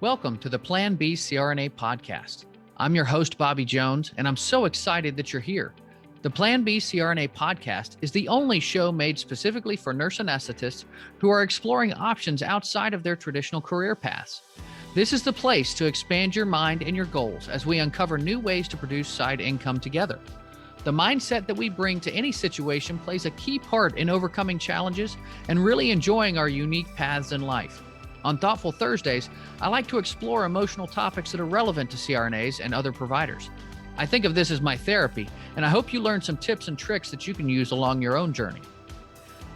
Welcome to the Plan B CRNA podcast. I'm your host, Bobby Jones, and I'm so excited that you're here. The Plan B CRNA podcast is the only show made specifically for nurse anesthetists who are exploring options outside of their traditional career paths. This is the place to expand your mind and your goals as we uncover new ways to produce side income together. The mindset that we bring to any situation plays a key part in overcoming challenges and really enjoying our unique paths in life. On Thoughtful Thursdays, I like to explore emotional topics that are relevant to CRNAs and other providers. I think of this as my therapy, and I hope you learn some tips and tricks that you can use along your own journey.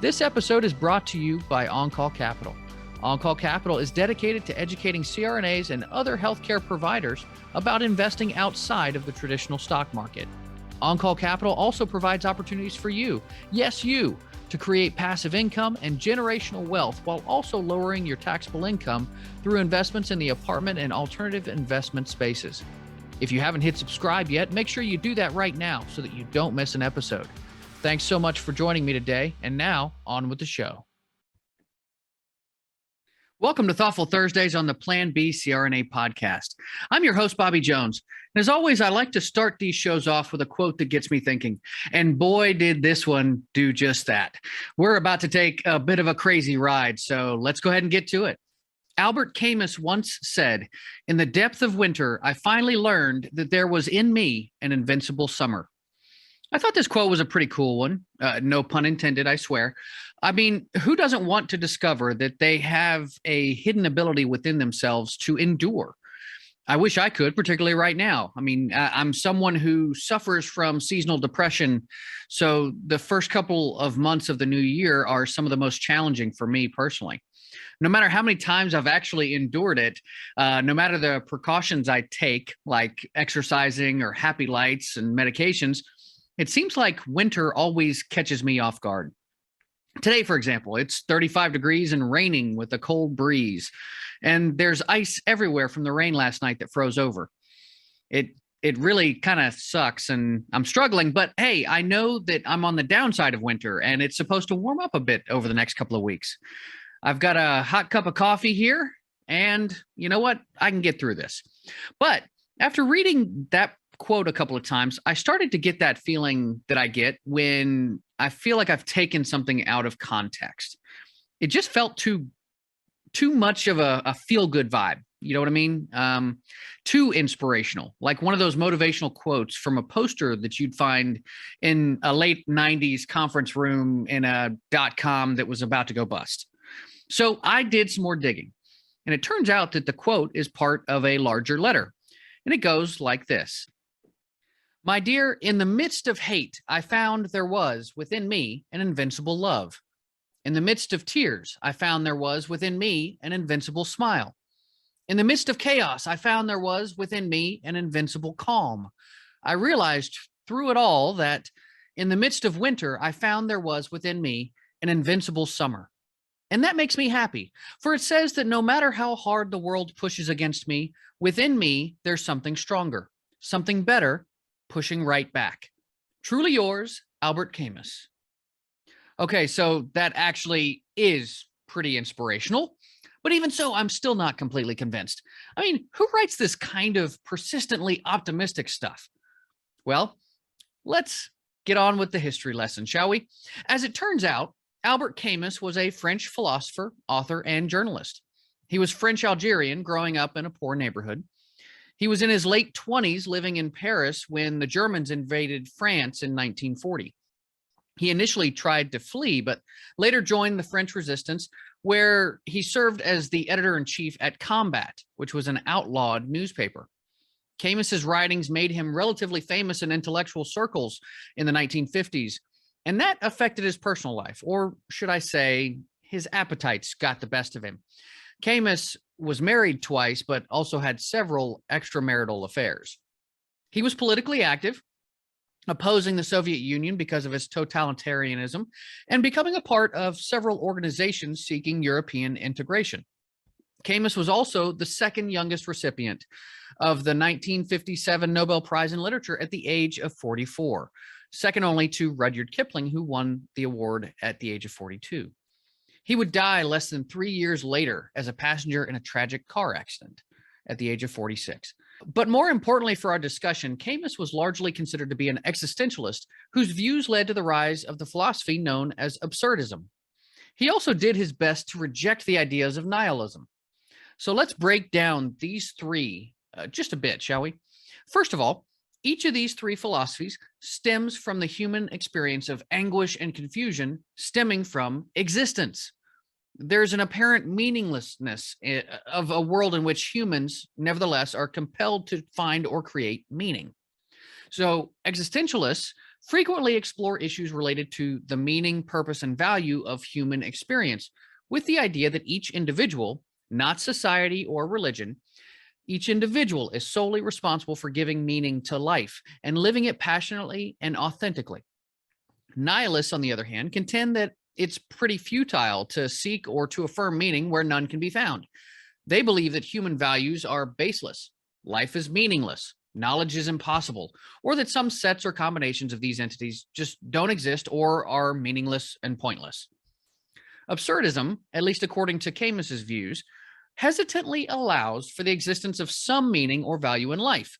This episode is brought to you by On-Call Capital. On-Call Capital is dedicated to educating CRNAs and other healthcare providers about investing outside of the traditional stock market. On-Call Capital also provides opportunities for you, yes, you, to create passive income and generational wealth while also lowering your taxable income through investments in the apartment and alternative investment spaces. If you haven't hit subscribe yet, make sure you do that right now so that you don't miss an episode. Thanks so much for joining me today, and now on with the show. Welcome to Thoughtful Thursdays on the Plan B CRNA podcast. I'm your host, Bobby Jones. And as always, I like to start these shows off with a quote that gets me thinking. And boy, did this one do just that. We're about to take a bit of a crazy ride, so let's go ahead and get to it. Albert Camus once said, "In the depth of winter, I finally learned that there was in me an invincible summer." I thought this quote was a pretty cool one. No pun intended, I swear. I mean, who doesn't want to discover that they have a hidden ability within themselves to endure? I wish I could, particularly right now. I mean, I'm someone who suffers from seasonal depression. So the first couple of months of the new year are some of the most challenging for me personally. No matter how many times I've actually endured it, no matter the precautions I take, like exercising or happy lights and medications, it seems like winter always catches me off guard. Today, for example, it's 35 degrees and raining with a cold breeze, and there's ice everywhere from the rain last night that froze over. It really kind of sucks, and I'm struggling, but hey, I know that I'm on the downside of winter, and it's supposed to warm up a bit over the next couple of weeks. I've got a hot cup of coffee here, and you know what? I can get through this. But after reading that quote a couple of times, I started to get that feeling that I get when I feel like I've taken something out of context. It just felt too much of a feel-good vibe. You know what I mean? Too inspirational, like one of those motivational quotes from a poster that you'd find in a late 90s conference room in a .com that was about to go bust. So I did some more digging, and it turns out that the quote is part of a larger letter, and it goes like this. "My dear, in the midst of hate, I found there was within me an invincible love. In the midst of tears, I found there was within me an invincible smile. In the midst of chaos, I found there was within me an invincible calm. I realized through it all that in the midst of winter, I found there was within me an invincible summer. And that makes me happy, for it says that no matter how hard the world pushes against me, within me, there's something stronger, something better, pushing right back. Truly yours, Albert Camus." Okay, so that actually is pretty inspirational, but even so, I'm still not completely convinced. I mean, who writes this kind of persistently optimistic stuff? Well, let's get on with the history lesson, shall we? As it turns out, Albert Camus was a French philosopher, author, and journalist. He was French Algerian, growing up in a poor neighborhood. He was in his late 20s living in Paris when the Germans invaded France in 1940. He initially tried to flee, but later joined the French resistance, where he served as the editor-in-chief at Combat, which was an outlawed newspaper. Camus's writings made him relatively famous in intellectual circles in the 1950s, and that affected his personal life, or should I say, his appetites got the best of him. Camus was married twice, but also had several extramarital affairs. He was politically active, opposing the Soviet Union because of his totalitarianism, and becoming a part of several organizations seeking European integration. Camus was also the second youngest recipient of the 1957 Nobel Prize in Literature at the age of 44, second only to Rudyard Kipling, who won the award at the age of 42. He would die less than 3 years later as a passenger in a tragic car accident. at the age of 46. But more importantly for our discussion, Camus was largely considered to be an existentialist whose views led to the rise of the philosophy known as Absurdism. He also did his best to reject the ideas of nihilism. So let's break down these three just a bit, shall we? First of all, each of these three philosophies stems from the human experience of anguish and confusion stemming from existence. There's an apparent meaninglessness of a world in which humans, nevertheless, are compelled to find or create meaning. So existentialists frequently explore issues related to the meaning, purpose, and value of human experience, with the idea that each individual, not society or religion, each individual is solely responsible for giving meaning to life and living it passionately and authentically. Nihilists, on the other hand, contend that it's pretty futile to seek or to affirm meaning where none can be found. They believe that human values are baseless, life is meaningless, knowledge is impossible, or that some sets or combinations of these entities just don't exist or are meaningless and pointless. Absurdism, at least according to Camus's views, hesitantly allows for the existence of some meaning or value in life.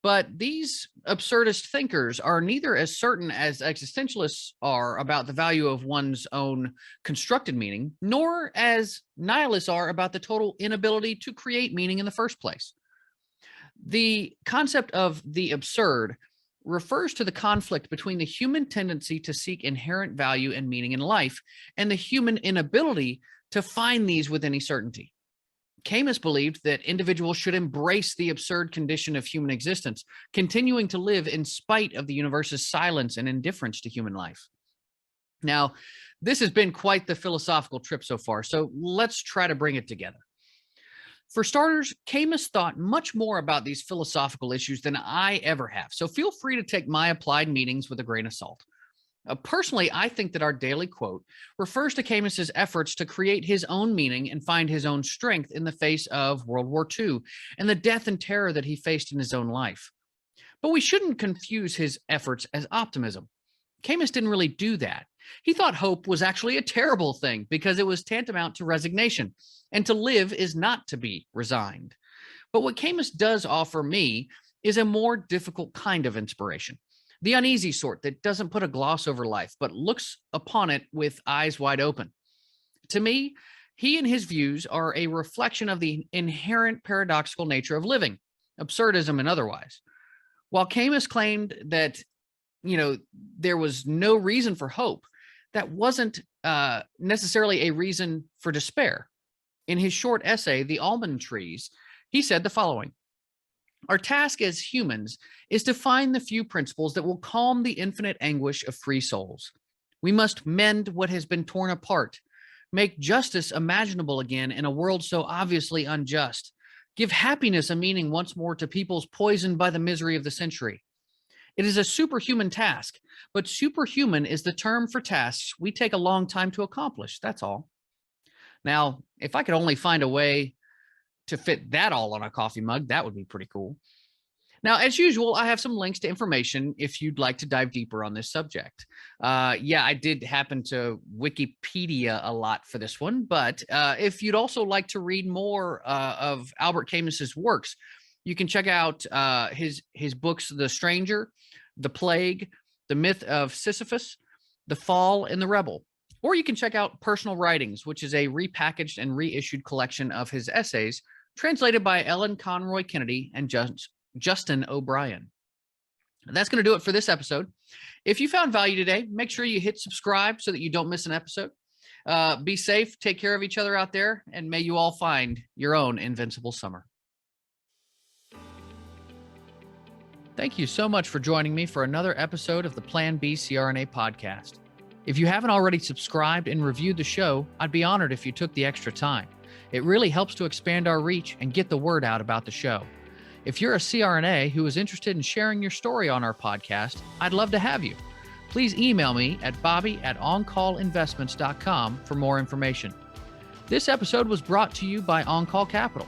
But these absurdist thinkers are neither as certain as existentialists are about the value of one's own constructed meaning, nor as nihilists are about the total inability to create meaning in the first place. The concept of the absurd refers to the conflict between the human tendency to seek inherent value and meaning in life and the human inability to find these with any certainty. Camus believed that individuals should embrace the absurd condition of human existence, continuing to live in spite of the universe's silence and indifference to human life. Now, this has been quite the philosophical trip so far, so let's try to bring it together. For starters, Camus thought much more about these philosophical issues than I ever have, so feel free to take my applied meanings with a grain of salt. Personally, I think that our daily quote refers to Camus's efforts to create his own meaning and find his own strength in the face of World War II and the death and terror that he faced in his own life. But we shouldn't confuse his efforts as optimism. Camus didn't really do that. He thought hope was actually a terrible thing because it was tantamount to resignation, and to live is not to be resigned. But what Camus does offer me is a more difficult kind of inspiration. The uneasy sort that doesn't put a gloss over life, but looks upon it with eyes wide open. To me, he and his views are a reflection of the inherent paradoxical nature of living, absurdism and otherwise. While Camus claimed that, there was no reason for hope, that wasn't necessarily a reason for despair. In his short essay, The Almond Trees, he said the following: "Our task as humans is to find the few principles that will calm the infinite anguish of free souls. We must mend what has been torn apart, make justice imaginable again in a world so obviously unjust, give happiness a meaning once more to peoples poisoned by the misery of the century. It is a superhuman task, but superhuman is the term for tasks we take a long time to accomplish, that's all." Now, if I could only find a way to fit that all on a coffee mug, that would be pretty cool. Now, as usual, I have some links to information if you'd like to dive deeper on this subject. I did happen to Wikipedia a lot for this one, but if you'd also like to read more of Albert Camus's works, you can check out his books, The Stranger, The Plague, The Myth of Sisyphus, The Fall, and The Rebel. Or you can check out Personal Writings, which is a repackaged and reissued collection of his essays, translated by Ellen Conroy Kennedy and Justin O'Brien. And that's going to do it for this episode. If you found value today, make sure you hit subscribe so that you don't miss an episode. Be safe, take care of each other out there, and may you all find your own invincible summer. Thank you so much for joining me for another episode of the Plan B CRNA podcast. If you haven't already subscribed and reviewed the show, I'd be honored if you took the extra time. It really helps to expand our reach and get the word out about the show. If you're a CRNA who is interested in sharing your story on our podcast, I'd love to have you. Please email me at bobby@oncallinvestments.com for more information. This episode was brought to you by On Call Capital.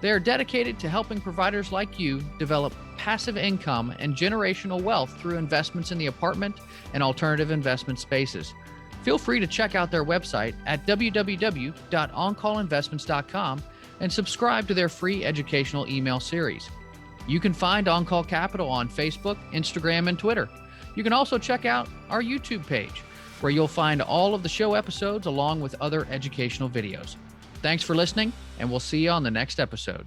They are dedicated to helping providers like you develop passive income and generational wealth through investments in the apartment and alternative investment spaces. Feel free to check out their website at www.oncallinvestments.com and subscribe to their free educational email series. You can find On Call Capital on Facebook, Instagram, and Twitter. You can also check out our YouTube page, where you'll find all of the show episodes along with other educational videos. Thanks for listening, and we'll see you on the next episode.